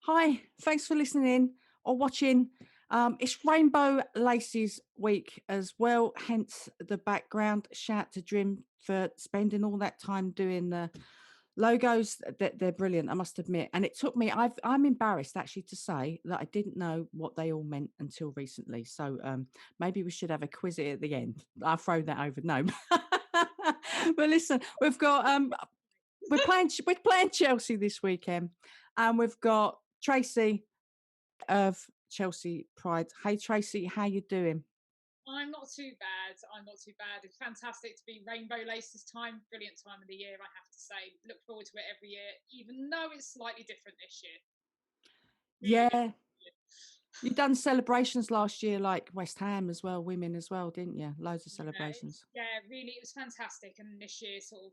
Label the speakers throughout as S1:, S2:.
S1: Hi, thanks for listening in or watching. It's Rainbow Laces week as well, hence the background. Shout to Jim for spending all that time doing the logos. They're brilliant, I must admit. And it took me, I'm embarrassed actually to say that I didn't know what they all meant until recently. So maybe we should have a quiz at the end. I'll throw that over. No. But listen, we're playing Chelsea this weekend, and we've got Tracy of Chelsea Pride. Hey Tracy, how you doing?
S2: I'm not too bad. I'm not too bad. It's fantastic to be rainbow laces time. Brilliant time of the year, I have to say. Look forward to it every year, even though it's slightly different this year. Really
S1: Yeah,
S2: different.
S1: you done celebrations last year, like West Ham as well, women as well, didn't you? Loads of
S2: Yeah,
S1: celebrations.
S2: yeah, really, it was fantastic. And this year, sort of,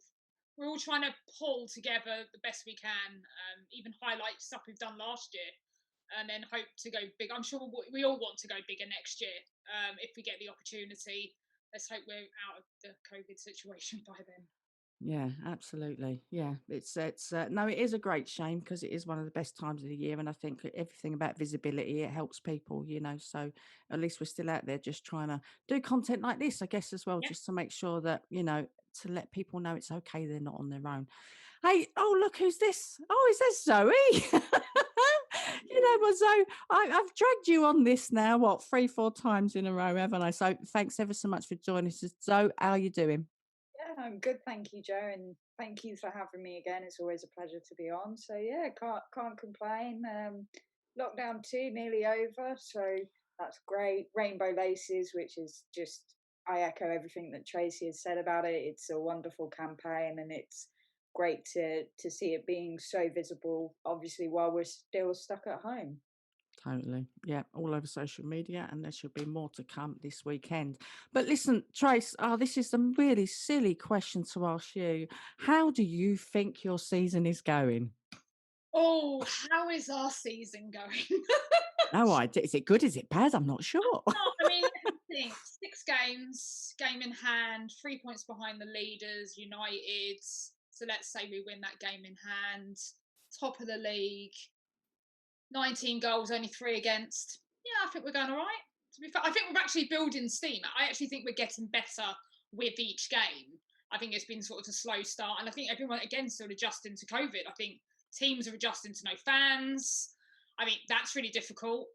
S2: we're all trying to pull together the best we can, even highlight stuff we've done last year, and then hope to go big. I'm sure we all want to go bigger next year if we get the opportunity. Let's hope we're out of the COVID situation by then.
S1: Yeah, absolutely. Yeah, it's no, it is a great shame because it is one of the best times of the year, and I think everything about visibility it helps people, So at least we're still out there just trying to do content like this, I guess, as well,
S2: Yeah.
S1: just to make sure that to let people know it's okay, they're not on their own. Hey, oh look, who's this? Oh, is that Zoe? Well, Zoe, I've dragged you on this now, what, 3, 4 times in a row, haven't I? So thanks ever so much for joining us. Zoe, how are you doing?
S3: Yeah, I'm good, thank you, Joe, and thank you for having me again. It's always a pleasure to be on. So yeah, can't complain. Lockdown two nearly over, so that's great. Rainbow laces, which is just I echo everything that Tracy has said about it. It's a wonderful campaign, and it's great to see it being so visible. Obviously, while we're still stuck at home.
S1: Totally. Yeah, all over social media, and there should be more to come this weekend. But listen, Trace, this is a really silly question to ask you. How do you think your season is going?
S2: Oh, how is our season going?
S1: No idea. Is it good? Is it bad? I'm not sure.
S2: I mean, let me think. 6 games, game in hand, 3 points behind the leaders, United. So let's say we win that game in hand. Top of the league, 19 goals, only three against. Yeah, I think we're going all right. To be fair, I think we're actually building steam. I actually think we're getting better with each game. I think it's been sort of a slow start, and I think everyone again still adjusting to COVID. I think teams are adjusting to no fans. I mean that's really difficult.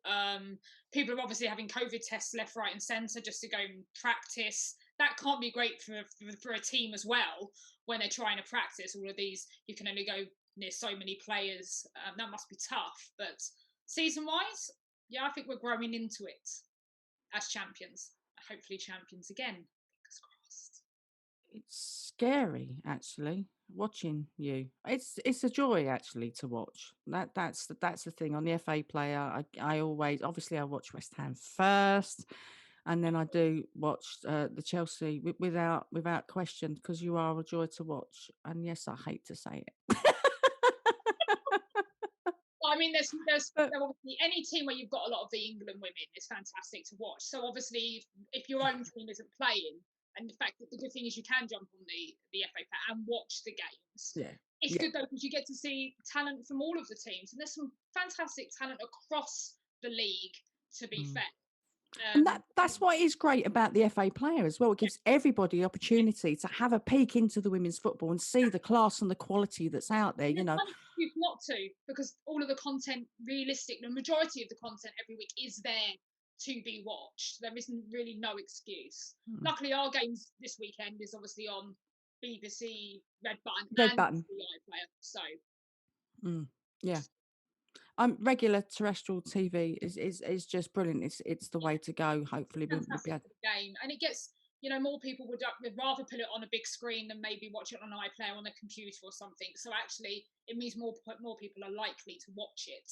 S2: People are obviously having COVID tests left, right, and centre just to go and practice. That can't be great for a team as well when they're trying to practice all of these. You can only go near so many players. That must be tough. But season wise, yeah, I think we're growing into it as champions. Hopefully, champions again. Fingers crossed.
S1: It's scary, actually, watching you. It's a joy actually to watch. That's the thing on the FA player. I always obviously I watch West Ham first, and then I do watch the Chelsea without question because you are a joy to watch. And yes, I hate to say it.
S2: Well, I mean,
S1: But
S2: there obviously any team where you've got a lot of the England women is fantastic to watch. So obviously, if your own team isn't playing, and the fact that the good thing is you can jump on the FA and watch the games.
S1: yeah,
S2: It's
S1: yeah.
S2: good though because you get to see talent from all of the teams, and there's some fantastic talent across the league. To be
S1: Mm.
S2: fair,
S1: And
S2: um,
S1: that's what is great about the FA player as well. It gives everybody the opportunity to have a peek into the women's football and see the class and the quality that's out there,
S2: and there's no excuse not to because all of the content, realistic, the majority of the content every week is there to be watched. There isn't really no excuse.
S1: Mm.
S2: Luckily, our games this weekend is obviously on BBC, Red Button,
S1: Red
S2: and
S1: button.
S2: the iPlayer. So
S1: Mm. Yeah. Regular terrestrial TV is just brilliant. It's the way to go. Hopefully, we'll be
S2: fantastic
S1: able.
S2: for the game, and it gets more people would rather put it on a big screen than maybe watch it on an iPlayer on a computer or something. So actually, it means more people are likely to watch it.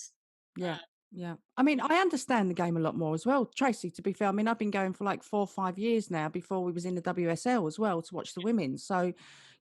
S1: Yeah,
S2: Uh,
S1: yeah. I mean, I understand the game a lot more as well, Tracy. To be fair, I mean, I've been going for like 4 or 5 years now. Before we was in the WSL as well to watch the women. So,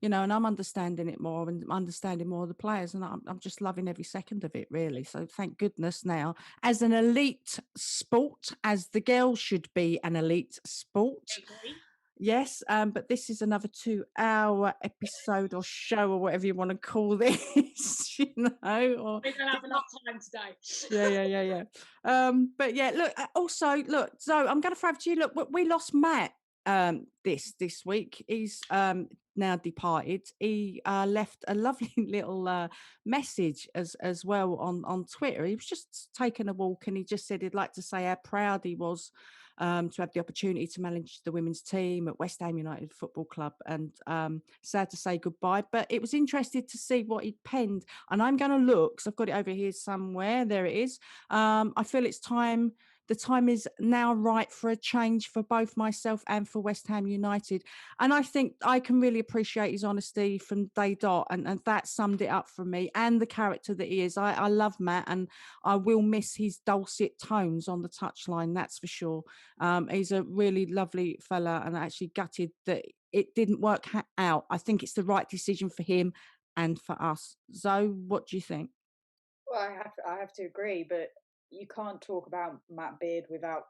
S1: and I'm understanding it more and understanding more of the players, and I'm just loving every second of it, really. So, thank goodness now, as an elite sport, as the girls should be an elite sport.
S2: agree.
S1: Yes, but this is another 2-hour episode or show or whatever you want to call this, you know. Or
S2: We don't have enough time today.
S1: yeah. But yeah, look. Also, look, Zoe, I'm going to throw it to you. Look, we lost Matt this week. He's now departed. He left a lovely little message as well on Twitter. He was just taking a walk, and he just said he'd like to say how proud he was to have the opportunity to manage the women's team at West Ham United Football Club, and sad to say goodbye. But it was interesting to see what he'd penned, and I'm going to look, because I've got it over here somewhere. There it is. I feel it's time. The time is now right for a change for both myself and for West Ham United. And I think I can really appreciate his honesty from day dot. And that summed it up for me, and the character that he is. I love Matt, and I will miss his dulcet tones on the touchline, that's for sure. He's a really lovely fella, and actually gutted that it didn't work out. I think it's the right decision for him and for us. Zoe, what do you think?
S3: Well, I have to agree, but you can't talk about Matt Beard without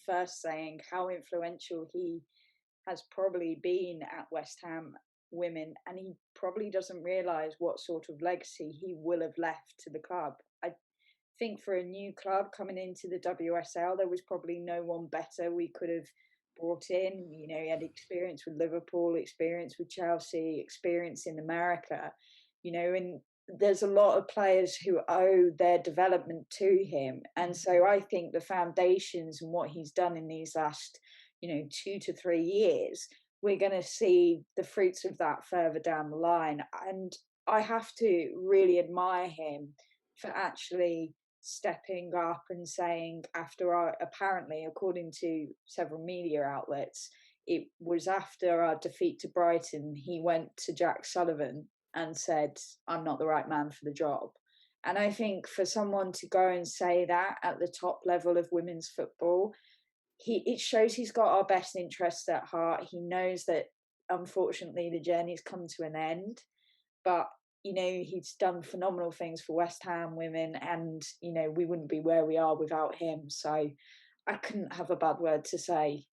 S3: first saying how influential he has probably been at West Ham women, and he probably doesn't realise what sort of legacy he will have left to the club. I think for a new club coming into the WSL, there was probably no one better we could have brought in. You know, he had experience with Liverpool, experience with Chelsea, experience in America, you know, and there's a lot of players who owe their development to him. And so I think the foundations and what he's done in these last, 2 to 3 years, we're going to see the fruits of that further down the line. And I have to really admire him for actually stepping up and saying, after our, apparently, according to several media outlets, it was after our defeat to Brighton, he went to Jack Sullivan and said, I'm not the right man for the job. And I think for someone to go and say that at the top level of women's football, it shows he's got our best interests at heart. He knows that unfortunately the journey's come to an end, but he's done phenomenal things for West Ham women, and we wouldn't be where we are without him. So I couldn't have a bad word to say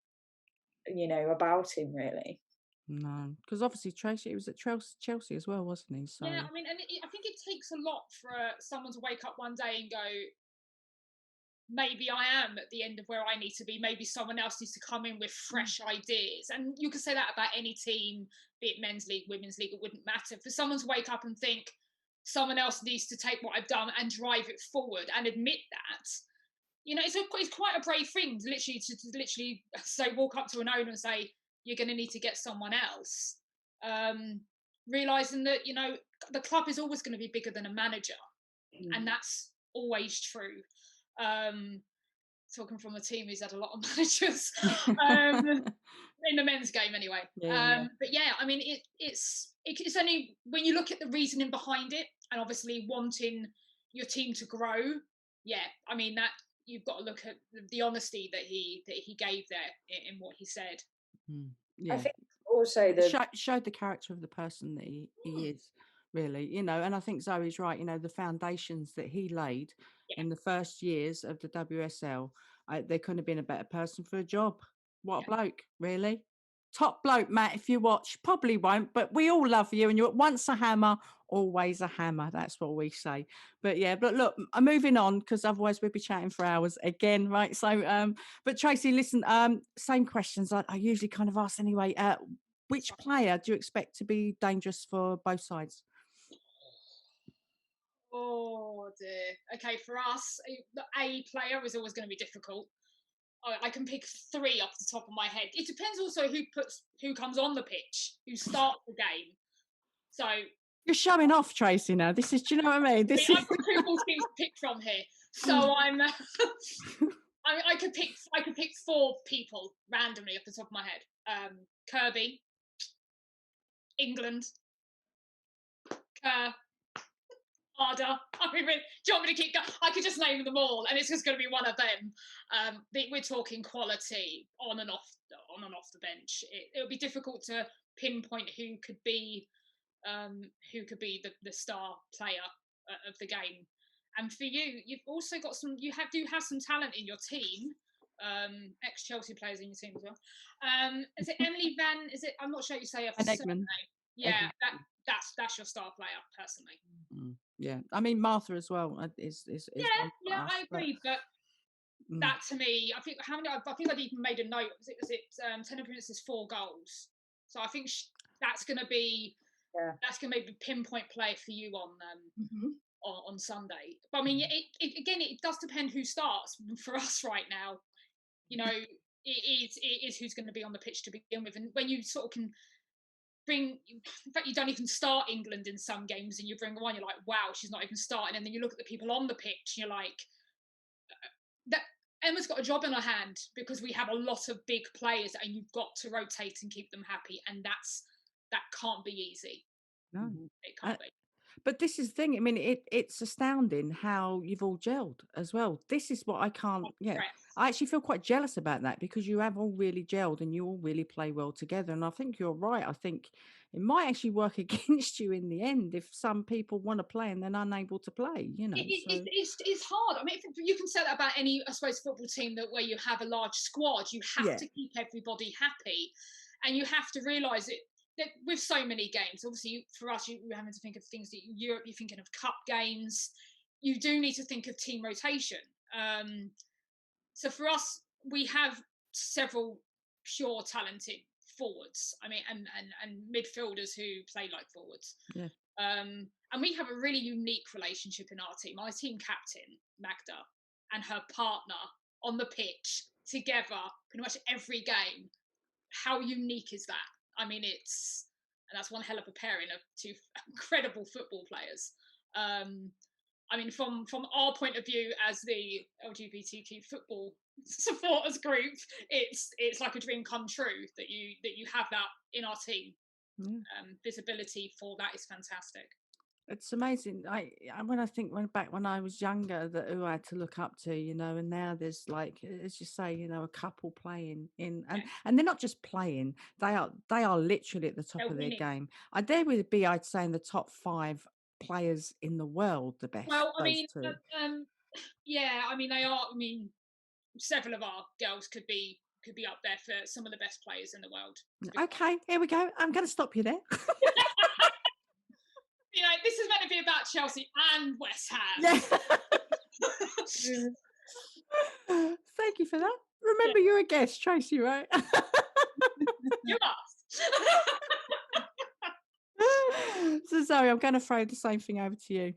S3: about him, really.
S1: No, because obviously Tracy, it was at Chelsea as well, wasn't he? So
S2: Yeah, I mean, and I think it takes a lot for someone to wake up one day and go, maybe I am at the end of where I need to be. Maybe someone else needs to come in with fresh ideas. And you could say that about any team, be it men's league, women's league, it wouldn't matter. For someone to wake up and think someone else needs to take what I've done and drive it forward and admit that, it's quite a brave thing to literally say, walk up to an owner and say, you're going to need to get someone else. Realising that, the club is always going to be bigger than a manager. And that's always true. Talking from a team who's had a lot of managers in the men's game anyway. But yeah, I mean, it's only when you look at the reasoning behind it, and obviously wanting your team to grow. Yeah, I mean, that you've got to look at the honesty that he gave there in what he said.
S1: Yeah,
S3: I think also
S1: showed the character of the person that he is, really, and I think Zoe's right. The foundations that he laid in the first years of the WSL, there couldn't have been a better person for a job. What a bloke, really. Top bloke, Matt. If you watch, probably won't, but we all love you, and you're once a hammer, always a hammer. That's what we say. But yeah, but look, I'm moving on, because otherwise we'd be chatting for hours again, right? So, but Tracy, listen, same questions I usually kind of ask anyway. Which player do you expect to be dangerous for both sides?
S2: Oh dear. Okay, for us, the A player is always going to be difficult. I can pick 3 off the top of my head. It depends also who comes on the pitch, who starts the game. So
S1: you're showing off, Tracy. Now this is, do you know what I mean?
S2: I've got 2 full teams to pick from here. So I'm. I could pick 4 people randomly off the top of my head. Kirby, England, Kerr, Harder. I mean, do you want me to keep going? I could just name them all, and it's just going to be one of them. We're talking quality on and off the bench. It'll be difficult to pinpoint who could be the star player of the game. And for you, you've also got do have some talent in your team. ex-Chelsea players in your team as well. Is it Emily Van? Is it? I'm not sure how you say her
S1: Van
S2: surname.
S1: Egmond.
S2: Yeah, that's your star player personally.
S1: Yeah, I mean Martha as well is one for
S2: Yeah,
S1: us,
S2: I agree, but that to me, I think I've even made a note. Was it 10 appearances, 4 goals. So I think that's going to be maybe a pinpoint play for you on Sunday. But I mean, it does depend who starts for us right now. You know, it is who's going to be on the pitch to begin with, and when you sort of can in fact, you don't even start England in some games, and you bring one, you're like, wow, she's not even starting, and then you look at the people on the pitch, and you're like, that Emma's got a job in her hand, because we have a lot of big players, and you've got to rotate and keep them happy, and that can't be easy.
S1: No,
S2: it can't be.
S1: But this is the thing. I mean, it's astounding how you've all gelled as well. This is what I can't. Yeah, I actually feel quite jealous about that, because you have all really gelled and you all really play well together. And I think you're right. I think it might actually work against you in the end if some people want to play and then unable to play. You know,
S2: it's hard. I mean, you can say that about any, I suppose, football team where you have a large squad. You have to keep everybody happy, and you have to realise it. With so many games, obviously for us, you're having to think of things that Europe, you're thinking of cup games, you do need to think of team rotation. So for us, we have several pure talented forwards, I mean, and midfielders who play like forwards. And we have a really unique relationship in our team. Our team captain, Magda, and her partner on the pitch together pretty much every game. How unique is that? I mean, and that's one hell of a pairing of 2 incredible football players. I mean, from our point of view as the LGBTQ football supporters group, it's like a dream come true that you have that in our team. Visibility for that is fantastic.
S1: It's amazing. When I think back when I was younger, that who I had to look up to, you know, and now there's like, as you say, you know, a couple playing in, and they're not just playing; they are literally at the top of their game. They would be, I'd say, in the top 5 players in the world. The best.
S2: Well, I mean, yeah, I mean they are. I mean, several of our girls could be up there for some of the best players in the world.
S1: Okay, here we go. I'm going to stop you there.
S2: You know, this is meant to be about Chelsea and West Ham.
S1: Yeah. Thank you for that. Remember, you're a guest, Tracy, right?
S2: You asked.
S1: So Zoe, I'm going to throw the same thing over to you.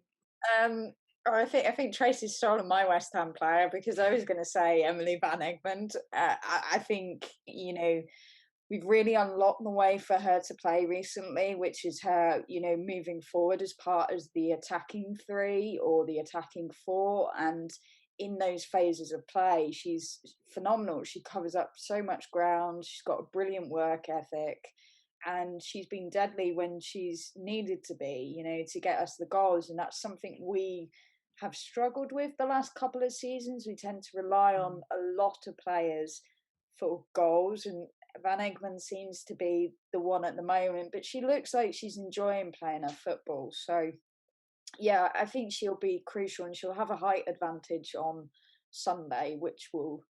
S3: I think Tracy's stolen my West Ham player, because I was going to say Emily Van Egmond. I think, you know, we've really unlocked the way for her to play recently, which is her, you know, moving forward as part of the attacking 3 or the attacking 4. And in those phases of play, she's phenomenal. She covers up so much ground. She's got a brilliant work ethic. And she's been deadly when she's needed to be, you know, to get us the goals. And that's something we have struggled with the last couple of seasons. We tend to rely on a lot of players for goals, and Van Egmond seems to be the one at the moment, but she looks like she's enjoying playing her football. So yeah, I think she'll be crucial, and she'll have a height advantage on Sunday, which will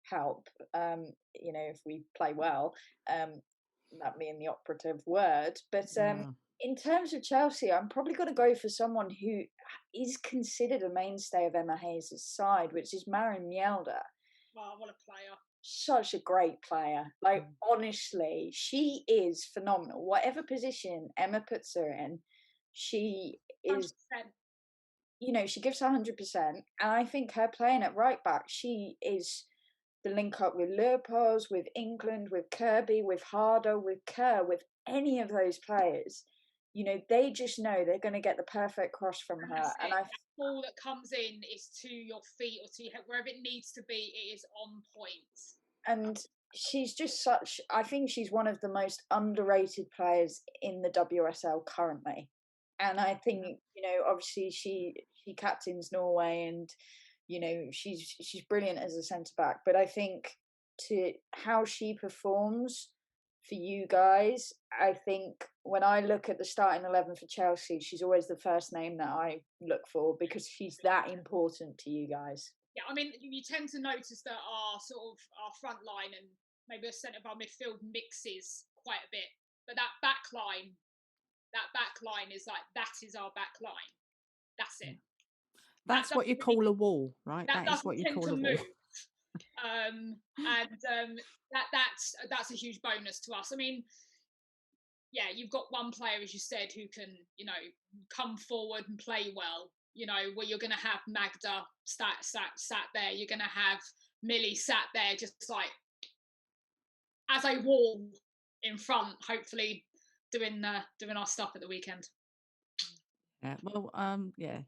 S3: help, you know, if we play well, that being the operative word. But in terms of Chelsea, I'm probably going to go for someone who is considered a mainstay of Emma Hayes' side, which is Maren Mjelde.
S2: Wow, what a player.
S3: Such a great player. Like, honestly, she is phenomenal. Whatever position Emma puts her in, she is, 100%. You know, she gives 100%. And I think her playing at right back, she is the link up with Leopold, with England, with Kirby, with Harder, with Kerr, with any of those players. You know, they just know they're going to get the perfect cross from her. And
S2: that ball that comes in is to your feet or to your head, wherever it needs to be, it is on point.
S3: And she's just such, I think she's one of the most underrated players in the WSL currently. And I think, you know, obviously she captains Norway, and, you know, she's brilliant as a centre back. But I think to how she performs for you guys, I think when I look at the starting 11 for Chelsea, she's always the first name that I look for, because she's that important to you guys.
S2: Yeah, I mean, you tend to notice that our front line and maybe a centre of our midfield mixes quite a bit, but that back line is like, that is our back line. That's it.
S1: That's what you call a wall, right?
S2: That
S1: That is what
S2: doesn't
S1: you
S2: tend
S1: call
S2: to
S1: a wall.
S2: move. That's a huge bonus to us. I mean, yeah, you've got one player, as you said, who can, you know, come forward and play well. You know, where you're going to have Magda sat there. You're going to have Millie sat there, just like as a wall in front, hopefully doing our stuff at the weekend.
S1: Yeah. Well, yeah.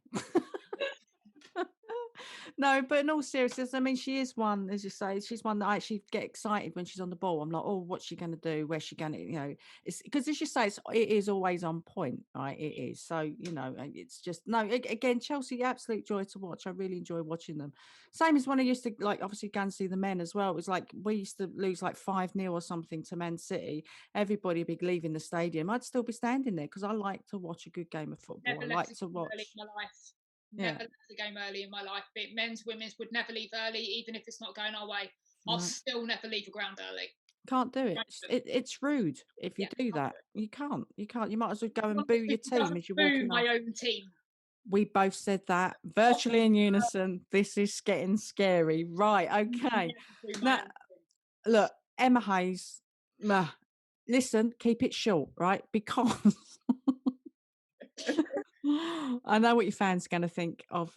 S1: No, but in all seriousness, I mean, she is one, as you say, she's one that I actually get excited when she's on the ball. I'm like, oh, what's she going to do? Where's she going to, you know, it's because, as you say, it is always on point, right? It is. So, you know, it's just, no, again, Chelsea, absolute joy to watch. I really enjoy watching them. Same as when I used to, like, obviously go and see the men as well. It was like, we used to lose like 5-0 or something to Man City. Everybody would be leaving the stadium. I'd still be standing there because I like to watch a good game of football.
S2: Never
S1: I
S2: left
S1: like to watch.
S2: early in my life.
S1: Yeah.
S2: Never left the game early in my life. But men's, women's would never leave early, even if it's not going our way. I'll still never leave a ground early.
S1: Can't do it. It's rude if you do that. You can't. You might as well go and boo your team as you're walking off.
S2: My own team.
S1: We both said that virtually in unison. This is getting scary. Right. Okay. Now, look, Emma Hayes. Listen, keep it short, right? Because I know what your fans are going to think of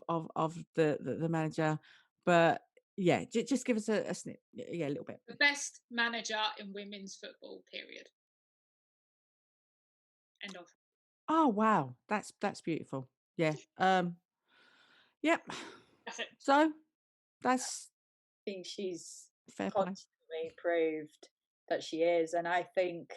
S1: the manager, but yeah, just give us a snip. Yeah, a little bit.
S2: The best manager in women's football, period. End of.
S1: Oh wow, that's beautiful. Yeah. Yep.
S2: That's it.
S1: So that's,
S3: I think she's
S1: fair play.
S3: constantly proved that she is, and I think,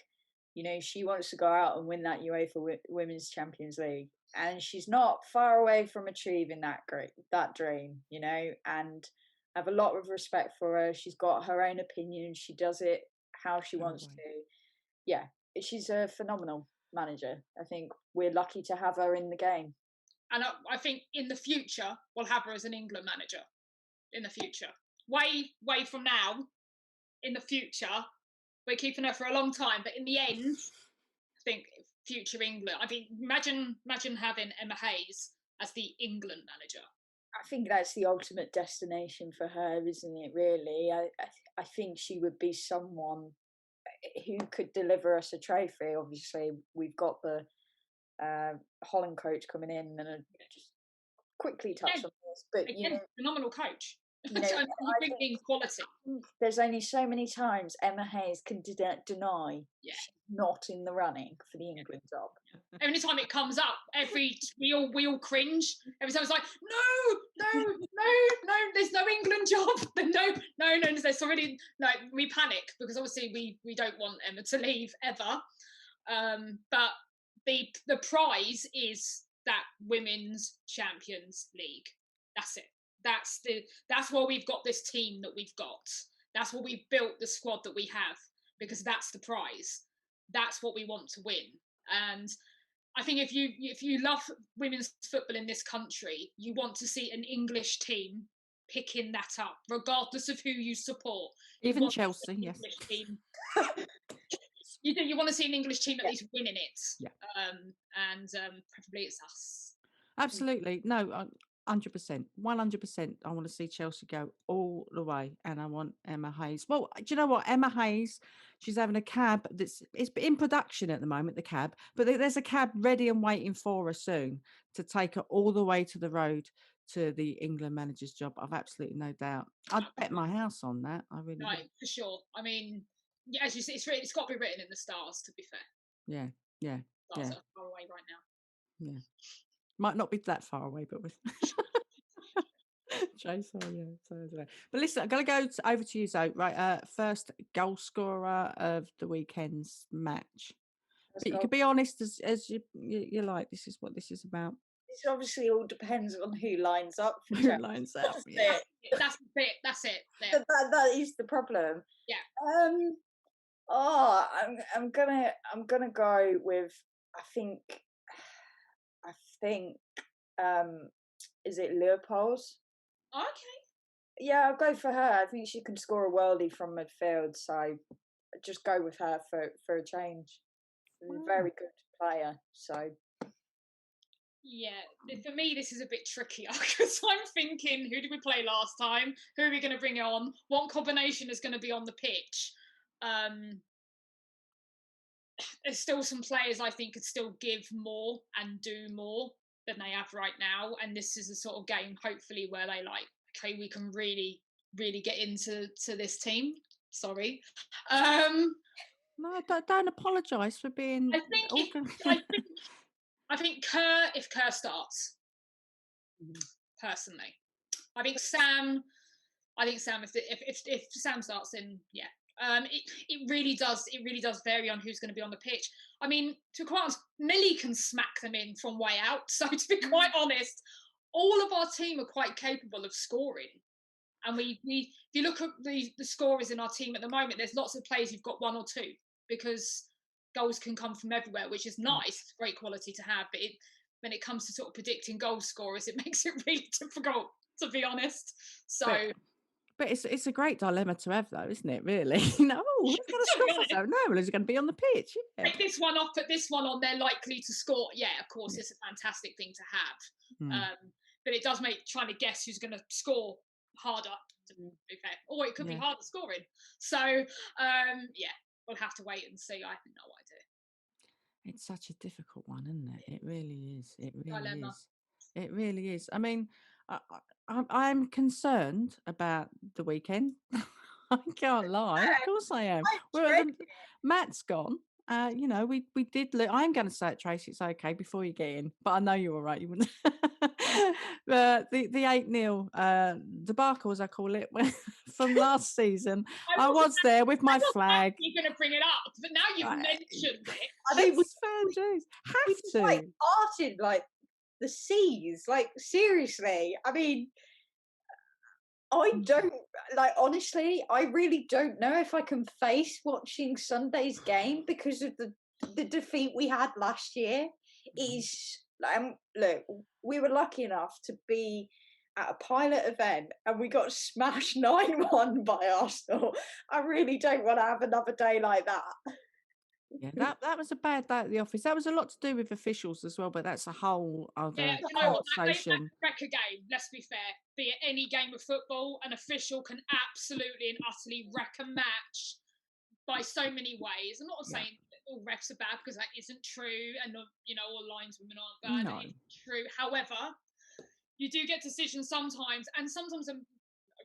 S3: you know, she wants to go out and win that UEFA Women's Champions League, and she's not far away from achieving that dream, you know, and I have a lot of respect for her. She's got her own opinion. She does it how she wants to. Yeah, she's a phenomenal manager. I think we're lucky to have her in the game.
S2: And I think in the future, we'll have her as an England manager. In the future. Way from now, in the future, we're keeping her for a long time. But in the end, I think future England. I mean, imagine having Emma Hayes as the England manager.
S3: I think that's the ultimate destination for her, isn't it? Really, I think she would be someone who could deliver us a trophy. Obviously, we've got the Holland coach coming in, and just quickly touch on this. But
S2: again, you know, phenomenal coach.
S3: You know,
S2: bringing quality.
S3: There's only so many times Emma Hayes can deny she's not in the running for the England job.
S2: Every time it comes up, we all cringe. Every time it's like, no, there's no England job. No, there's already, like, we panic because obviously we don't want Emma to leave ever. But the prize is that Women's Champions League. That's it. That's why we've got this team that we've got. That's what we've built the squad that we have, because that's the prize. That's what we want to win. And I think if you love women's football in this country, you want to see an English team picking that up, regardless of who you support.
S1: Even Chelsea, yes.
S2: Team. You want to see an English team at least winning it.
S1: Yeah.
S2: And preferably it's us.
S1: Absolutely. No, 100%. 100%. I want to see Chelsea go all the way, and I want Emma Hayes. Well, do you know what? Emma Hayes, she's having a cab it's in production at the moment, the cab, but there's a cab ready and waiting for her soon to take her all the way to the road to the England manager's job. I've absolutely no doubt. I'd bet my house on that. I really would.
S2: For sure. I mean, yeah, as you say, it's got to be written in the stars, to be fair.
S1: Yeah.
S2: Stars are far away right now.
S1: Yeah. Might not be that far away, but with Tracy, yeah. But listen, I'm going to go over to you, Zoe. Right, first goal scorer of the weekend's match. But you could be honest as you like. This is what this is about.
S3: This obviously all depends on who lines up.
S1: Who lines up? Yeah.
S2: That's it. That's it.
S3: That is the problem.
S2: Yeah.
S3: I'm gonna go with. I think. Is it Leopold's?
S2: Okay.
S3: Yeah, I'll go for her. I think she can score a worldie from midfield, so just go with her for a change. She's a very good player, so
S2: Yeah, for me, this is a bit trickier because I'm thinking, who did we play last time? Who are we going to bring on? What combination is going to be on the pitch? There's still some players I think could still give more and do more than they have right now. And this is the sort of game, hopefully, where they like, okay, we can really, really get into this team. Sorry.
S1: No, don't apologise for being.
S2: I think I think Kerr, if Kerr starts, personally, I think Sam. If Sam starts, then yeah. It really does vary on who's going to be on the pitch. I mean, to be quite honest, Millie can smack them in from way out. So to be quite honest, all of our team are quite capable of scoring. And we if you look at the scorers in our team at the moment, there's lots of players who've got one or two because goals can come from everywhere, which is nice, great quality to have. But when it comes to sort of predicting goal scorers, it makes it really difficult, to be honest. So.
S1: But it's a great dilemma to have, though, isn't it? Really, who's going to score for so? No, well, who's going to be on the pitch? Yeah.
S2: Take this one off, put this one on. They're likely to score. Yeah, of course, it's a fantastic thing to have. But it does make trying to guess who's going to score harder. To be fair, or it could be harder scoring. So yeah, we'll have to wait and see. I have no idea.
S1: It's such a difficult one, isn't it? It really is. It really
S2: Dilemma.
S1: is. It really is. I mean, I'm concerned about the weekend. I can't lie. Of course I am. Matt's gone. We did. I'm going to say it, Tracy. It's okay before you get in, but I know you're all right. You wouldn't. The 8-0 debacle, as I call it, from last season. I was there with my flag.
S2: You're going to bring it up, but now you've mentioned it.
S3: I think we
S1: have to.
S3: Like arted like the seas. Like seriously, I mean. I don't honestly, I really don't know if I can face watching Sunday's game because of the defeat we had last year. Look, we were lucky enough to be at a pilot event and we got smashed 9-1 by Arsenal. I really don't want to have another day like that.
S1: Yeah, that was a bad day at the office. That was a lot to do with officials as well, but that's a whole other conversation.
S2: Wreck a game, let's be fair. Be it any game of football, an official can absolutely and utterly wreck a match by so many ways. I'm not saying all refs are bad because that isn't true, and all lineswomen aren't bad. No. It's true. However, you do get decisions sometimes, and sometimes a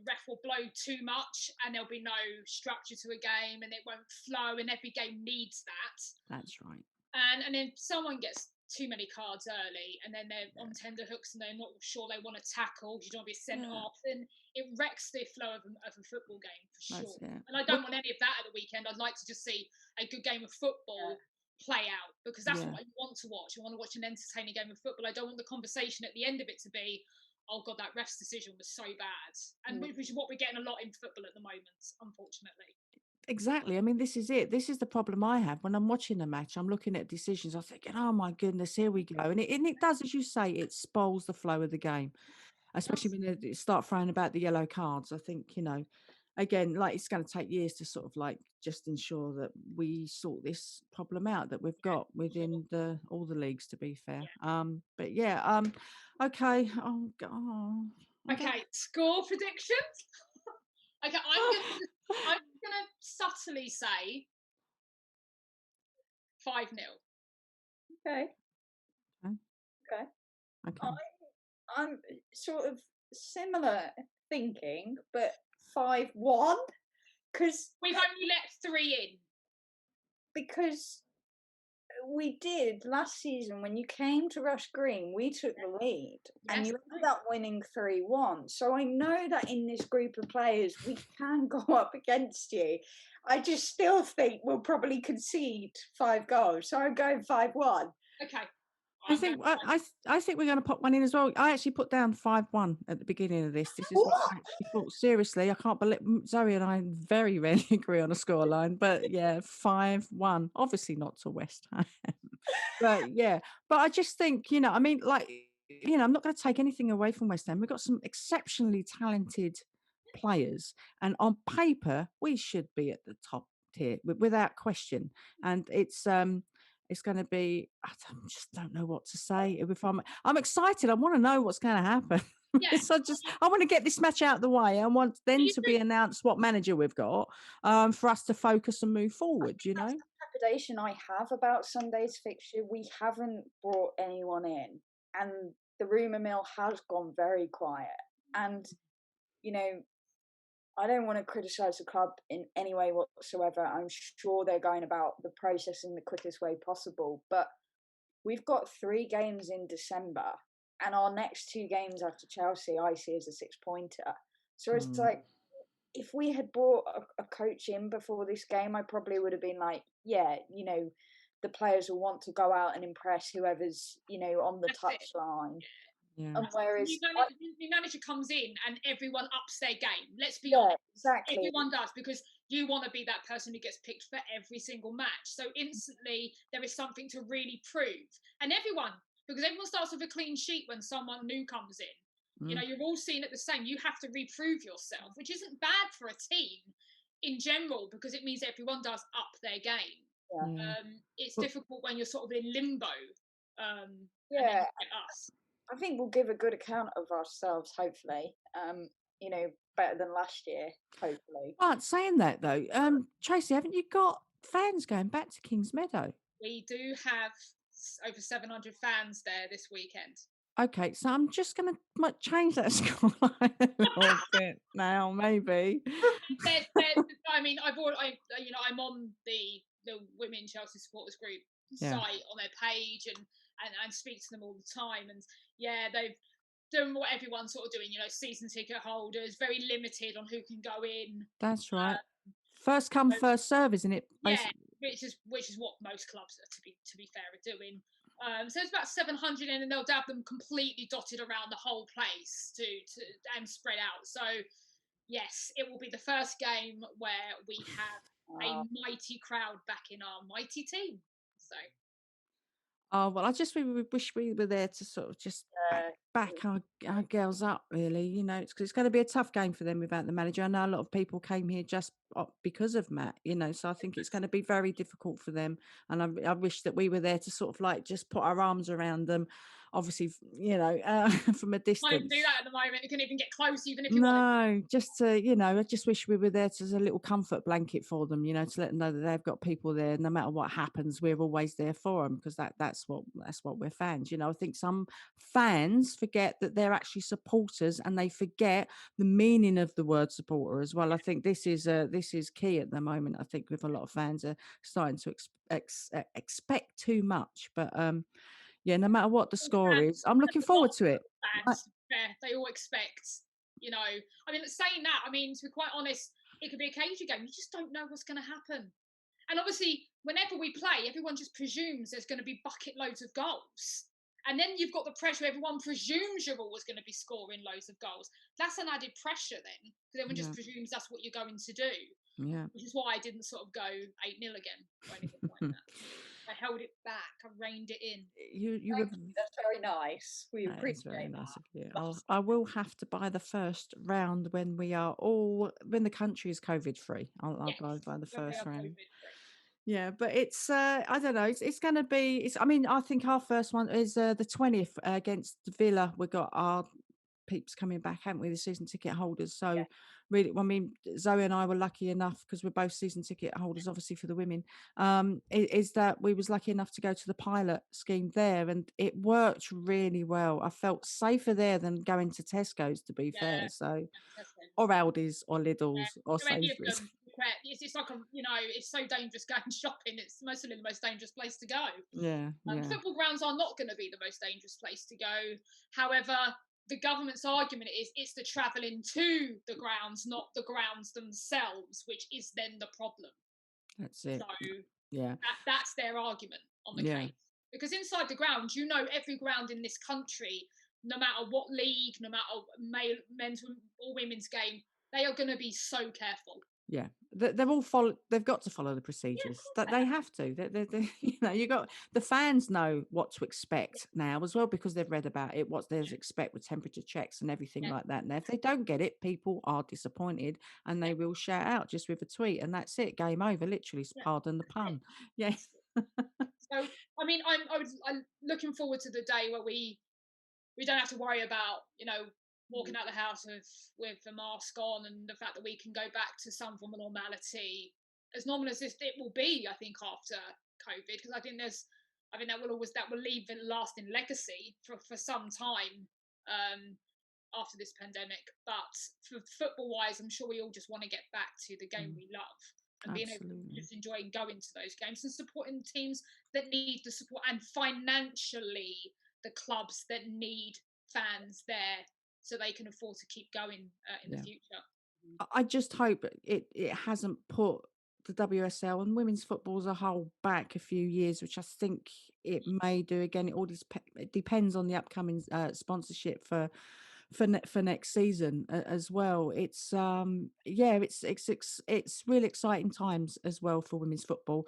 S2: ref will blow too much and there'll be no structure to a game and it won't flow, and every game needs that.
S1: That's right.
S2: And then someone gets too many cards early and then they're on tender hooks and they're not sure they want to tackle because you don't want to be sent off, and it wrecks the flow of a football game for sure. And I don't want any of that at the weekend. I'd like to just see a good game of football play out, because that's what I want to watch. I want to watch an entertaining game of football. I don't want the conversation at the end of it to be, oh God, that ref's decision was so bad. And which is what we're getting a lot in football at the moment, unfortunately.
S1: Exactly. I mean, this is it. This is the problem I have when I'm watching a match. I'm looking at decisions. I'm thinking, oh my goodness, here we go. And it does, as you say, it spoils the flow of the game, especially when they start throwing about the yellow cards. I think, again, like it's going to take years to sort of like just ensure that we sort this problem out that we've got within all the leagues, to be fair. But yeah, okay. Oh God.
S2: Okay, score predictions. Okay, I'm gonna subtly say 5-0.
S3: Okay. I'm sort of similar thinking, but 5-1, because
S2: we've only let 3 in.
S3: Because we did last season when you came to Rush Green, we took the lead and you ended up winning 3-1. So I know that in this group of players we can go up against you. I just still think we'll probably concede 5 goals. So I'm going 5-1.
S2: Okay.
S1: I think we're going to pop one in as well. I actually put down 5-1 at the beginning of this. This is what I actually thought. Seriously, I can't believe Zoe and I very rarely agree on a scoreline, but yeah, 5-1. Obviously not to West Ham, but yeah. But I just think, I mean, like, I'm not going to take anything away from West Ham. We've got some exceptionally talented players, and on paper we should be at the top tier without question. And it's going to be, just don't know what to say. If I'm excited, I want to know what's going to happen.
S2: Yeah.
S1: So I want to get this match out of the way. I want then to be
S2: do.
S1: announced what manager we've got, for us to focus and move forward. You know,
S3: That's the trepidation I have about Sunday's fixture. We haven't brought anyone in, and the rumour mill has gone very quiet. And I don't want to criticise the club in any way whatsoever. I'm sure they're going about the process in the quickest way possible. But we've got 3 games in December, and our next 2 games after Chelsea I see as a 6-pointer. So it's like, if we had brought a coach in before this game, I probably would have been like, yeah, the players will want to go out and impress whoever's, on the touchline.
S1: yeah.
S3: And whereas
S2: New manager comes in and everyone ups their game. Let's be
S3: yeah,
S2: honest.
S3: exactly.
S2: Everyone does, because you want to be that person who gets picked for every single match. So instantly there is something to really prove. And because everyone starts with a clean sheet when someone new comes in. You're all seen at the same. You have to reprove yourself, which isn't bad for a team in general, because it means everyone does up their game.
S3: Yeah.
S2: It's difficult when you're sort of in limbo. And then you get us.
S3: I think we'll give a good account of ourselves, hopefully. Better than last year, hopefully.
S1: But saying that though, Tracy, haven't you got fans going back to Kings Meadow?
S2: We do have over 700 fans there this weekend.
S1: Okay, so I'm just going to change that scoreline a little bit now, maybe.
S2: I mean, I'm on the Women Chelsea Supporters Group site on their page and speak to them all the time. And yeah, they've done what everyone's sort of doing. Season ticket holders, very limited on who can go in.
S1: That's right. First come, first serve, isn't it?
S2: Basically? Yeah, which is what most clubs, to be fair, are doing. So it's about 700 in, and they'll have them completely dotted around the whole place and spread out. So yes, it will be the first game where we have a mighty crowd back in our mighty team. So.
S1: Oh, well, I just wish we were there to sort of just back our girls up, really. It's going to be a tough game for them without the manager. I know a lot of people came here just because of Matt, so I think it's going to be very difficult for them. And I wish that we were there to sort of like just put our arms around them, obviously, from a distance.
S2: Can't even do that at the moment. You couldn't even get close, even if you wanted.
S1: No, just to, I just wish we were there as a little comfort blanket for them, to let them know that they've got people there. No matter what happens, we're always there for them, because that's what we're fans. I think some fans forget that they're actually supporters, and they forget the meaning of the word supporter as well. I think this is key at the moment. I think with a lot of fans are starting to expect too much, but yeah, no matter what the score is, I'm looking forward to it.
S2: Fans, they all expect, I mean, saying that, I mean, to be quite honest, it could be a cagey game. You just don't know what's going to happen. And obviously, whenever we play, everyone just presumes there's going to be bucket loads of goals. And then you've got the pressure. Everyone presumes you're always going to be scoring loads of goals. That's an added pressure then, because everyone just presumes that's what you're going to do.
S1: Yeah.
S2: Which is why I didn't sort of go 8-0 again or anything like that. I held it back. I reined it in.
S3: That's very nice. We appreciate
S1: very
S3: that.
S1: nice of you. I will have to buy the first round when the country is COVID free. I'll buy the first round. Yeah, but it's I don't know. It's going to be. I mean, I think our first one is the 20th against Villa. We got our peeps coming back, haven't we? The season ticket holders. So really, I mean, Zoe and I were lucky enough, because we're both season ticket holders, obviously for the women. Is that we was lucky enough to go to the pilot scheme there, and it worked really well. I felt safer there than going to Tesco's, to be fair. So, or Aldi's, or Lidl's, or Sainsbury's.
S2: It's like it's so dangerous going shopping. It's mostly the most dangerous place to go.
S1: Yeah.
S2: Football grounds are not going to be the most dangerous place to go. However, the government's argument is it's the travelling to the grounds, not the grounds themselves, which is then the problem.
S1: That's it.
S2: So
S1: yeah,
S2: that's their argument on the case. Because inside the ground, every ground in this country, no matter what league, no matter men's or women's game, they are going to be so careful.
S1: Yeah, they're all follow. They've got to follow the procedures. That they have to. You know, you got the fans know what to expect now as well because they've read about it. What they expect with temperature checks and everything like that. Now, if they don't get it, people are disappointed and they will shout out just with a tweet, and that's it. Game over. Literally, pardon the pun. Yeah.
S2: So, I mean, I'm looking forward to the day where we don't have to worry about, you know, walking out the house with a mask on, and the fact that we can go back to some form of normality, as normal as it will be, I think, after COVID, because I think that will leave a lasting legacy for some time after this pandemic. But for football wise, I'm sure we all just want to get back to the game we love and being able to just enjoy going to those games and supporting teams that need the support, and financially the clubs that need fans there so they can afford to keep going in the future.
S1: I just hope it hasn't put the WSL and women's football as a whole back a few years, which I think it may do. Again, it all it depends on the upcoming sponsorship for next season as well. It's it's really exciting times as well for women's football.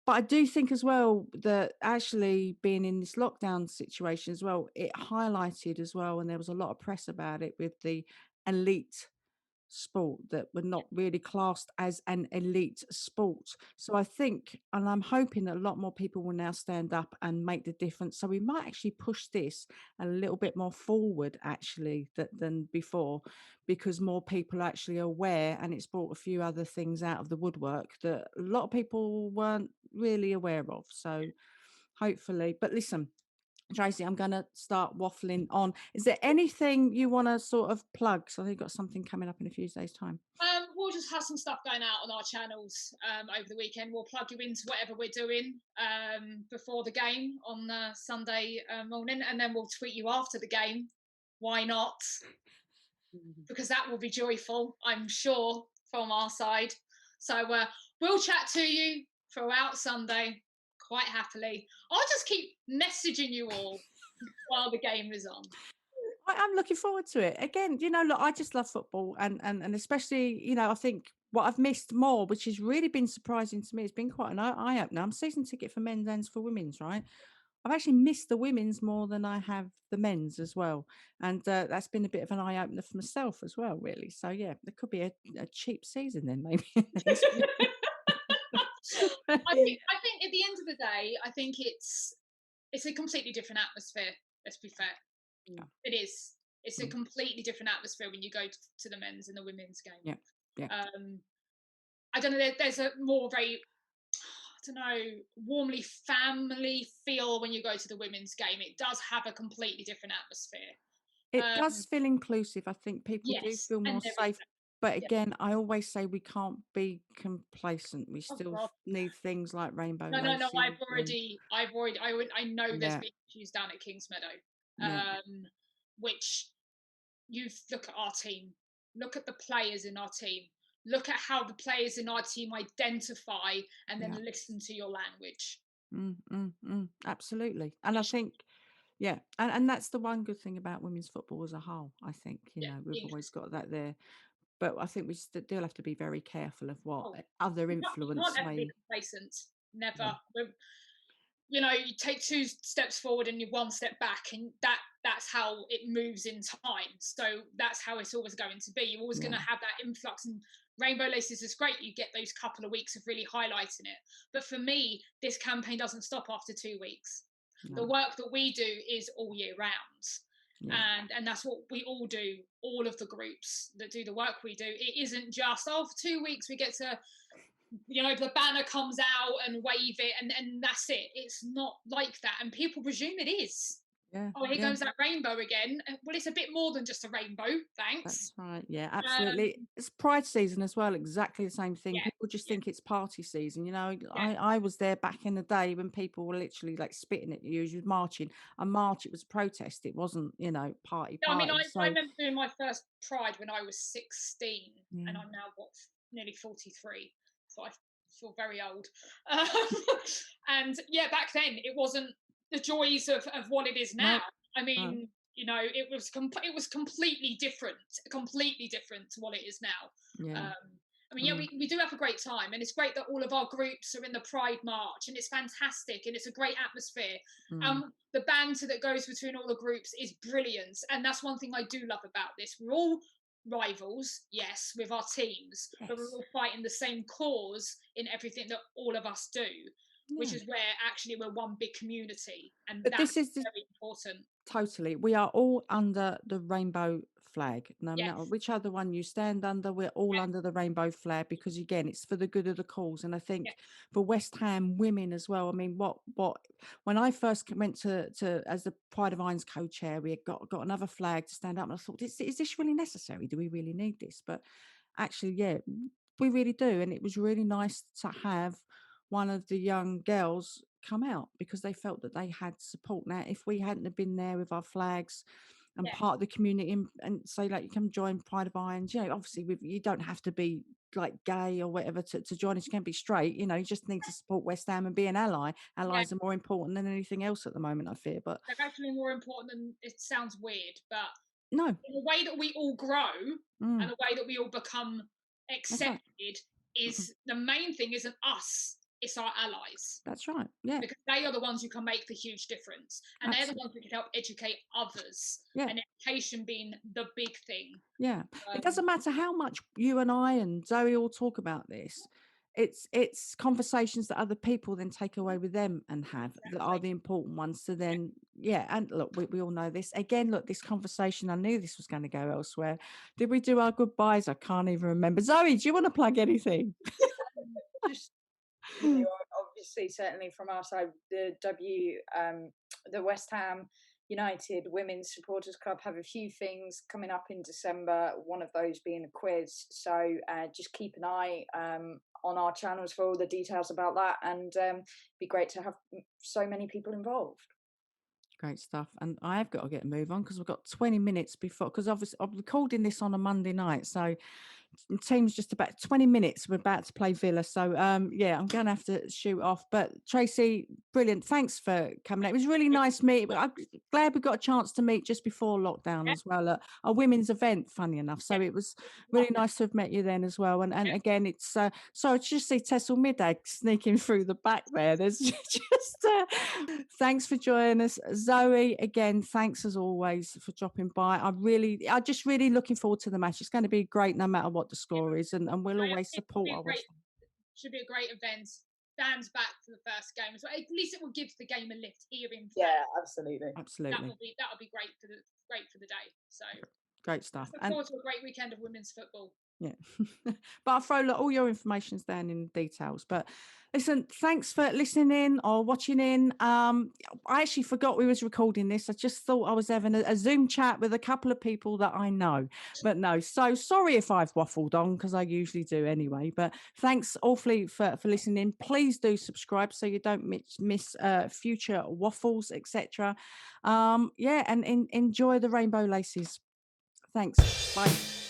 S1: But I do think as well that actually being in this lockdown situation as well, it highlighted as well, and there was a lot of press about it with the elite sport that were not really classed as an elite sport. So I think, and I'm hoping that a lot more people will now stand up and make the difference. So we might actually push this a little bit more forward actually than before, because more people are actually aware, and it's brought a few other things out of the woodwork that a lot of people weren't really aware of. So hopefully, but listen, Tracy, I'm going to start waffling on. Is there anything you want to sort of plug? So I think you've got something coming up in a few days' time.
S2: We'll just have some stuff going out on our channels over the weekend. We'll plug you into whatever we're doing before the game on Sunday morning, and then we'll tweet you after the game. Why not? Because that will be joyful, I'm sure, from our side. So we'll chat to you throughout Sunday quite happily. I'll just keep messaging you all while the game is on.
S1: I'm looking forward to it. Again, you know, look, I just love football, and especially, you know, I think what I've missed more, which has really been surprising to me, it's been quite an eye opener. I'm season ticket for men's and for women's, right? I've actually missed the women's more than I have the men's as well, and that's been a bit of an eye opener for myself as well, really. So yeah, there could be a cheap season then, maybe.
S2: I think at the end of the day, I think it's a completely different atmosphere. Let's be fair. Yeah. It is. It's a completely different atmosphere when you go to the men's and the women's game.
S1: Yeah.
S2: I don't know. There's a more very, I don't know, warmly family feel when you go to the women's game. It does have a completely different atmosphere.
S1: It does feel inclusive. I think people do feel more safe. But again, I always say we can't be complacent. We still need things like rainbow.
S2: No. I know there's been issues down at Kings Meadow, which you look at our team, look at the players in our team, look at how the players in our team identify, and then listen to your language.
S1: Absolutely, and I think. Yeah, and that's the one good thing about women's football as a whole. I think, you know, we've always got that there. But I think we still have to be very careful of what other influence
S2: you can't ever be complacent. Never. You know, you take 2 steps forward and you're 1 step back, and that's how it moves in time. So that's how it's always going to be. You're always going to have that influx, and Rainbow Laces is great. You get those couple of weeks of really highlighting it. But for me, this campaign doesn't stop after 2 weeks. The work that we do is all year round. And that's what we all do, all of the groups that do the work we do. It isn't just, for 2 weeks we get to, you know, the banner comes out and wave it, and that's it. It's not like that. And people presume it is. Here goes that rainbow again. Well, it's a bit more than just a rainbow, thanks.
S1: That's right. Yeah, absolutely. It's Pride season as well, exactly the same thing. People just think it's party season. You know, I was there back in the day when people were literally like spitting at you as you were marching. A march, it was protest. It wasn't, you know, party.
S2: I mean, I remember doing my first Pride when I was 16, and I'm now, nearly 43. So I feel very old. And back then it wasn't the joys of what it is now. I mean, you know, it was completely different to what it is now. I mean, yeah, we do have a great time, and it's great that all of our groups are in the Pride March, and it's fantastic, and it's a great atmosphere. The banter that goes between all the groups is brilliant, and that's one thing I do love about this. We're all rivals, yes, with our teams, but we're all fighting the same cause in everything that all of us do, which is where actually we're one big community, and
S1: But
S2: that's
S1: this is
S2: very important.
S1: totally. We are all under the rainbow flag. No
S2: Yes.
S1: matter which other one you stand under, we're all under the rainbow flag because again, it's for the good of the cause. And I think for West Ham women as well. I mean, what when I first went to as the Pride of Irons co-chair, we had got another flag to stand up, and I thought, is this really necessary? Do we really need this? But actually, yeah, we really do. And it was really nice to have one of the young girls come out because they felt that they had support. Now, if we hadn't have been there with our flags and part of the community and say like you come join Pride of Irons, obviously you don't have to be like gay or whatever to join us. You can be straight, you just need to support West Ham and be an ally. Allies are more important than anything else at the moment, I fear. But
S2: they're actually more important than it sounds weird, but
S1: no,
S2: in the way that we all grow and the way that we all become accepted is the main thing isn't us, it's our allies.
S1: That's right. Yeah.
S2: Because they are the ones who can make the huge difference. And they're the ones who can help educate others.
S1: Yeah.
S2: And education being the big thing.
S1: Yeah. It doesn't matter how much you and I and Zoe all talk about this. It's conversations that other people then take away with them and have that are the important ones. So then, and look, we all know this. Again, look, this conversation, I knew this was going to go elsewhere. Did we do our goodbyes? I can't even remember. Zoe, do you want to plug anything?
S3: Just obviously, certainly from our side, the West Ham United Women's Supporters Club have a few things coming up in December, one of those being a quiz. So just keep an eye on our channels for all the details about that, and it'd be great to have so many people involved.
S1: Great stuff. And I've got to get a move on because we've got 20 minutes before, because obviously I'm recording this on a Monday night. So team's just about 20 minutes. We're about to play Villa. So I'm going to have to shoot off. But Tracy, brilliant. Thanks for coming out. It was really nice meeting. I'm glad we got a chance to meet just before lockdown as well at a women's event, funny enough. So it was really nice to have met you then as well. And again, it's so I just see Tessel Middag sneaking through the back there. There's just thanks for joining us. Zoe, again, thanks as always for dropping by. I'm just really looking forward to the match. It's going to be great no matter what the score is, and we'll always support our West Ham.
S2: Should be a great event. Fans back for the first game as well. At least it will give the game a lift here in France.
S3: Yeah, absolutely.
S2: That'll be great for the day. So
S1: great stuff.
S2: Look forward to a great weekend of women's football.
S1: Yeah. But I'll throw all your information's down in details. But listen, thanks for listening in or watching in. I actually forgot we was recording this. I just thought I was having a Zoom chat with a couple of people that I know. But no, so sorry if I've waffled on because I usually do anyway. But thanks awfully for listening. Please do subscribe so you don't miss future waffles, etc. And enjoy the rainbow laces. Thanks. Bye.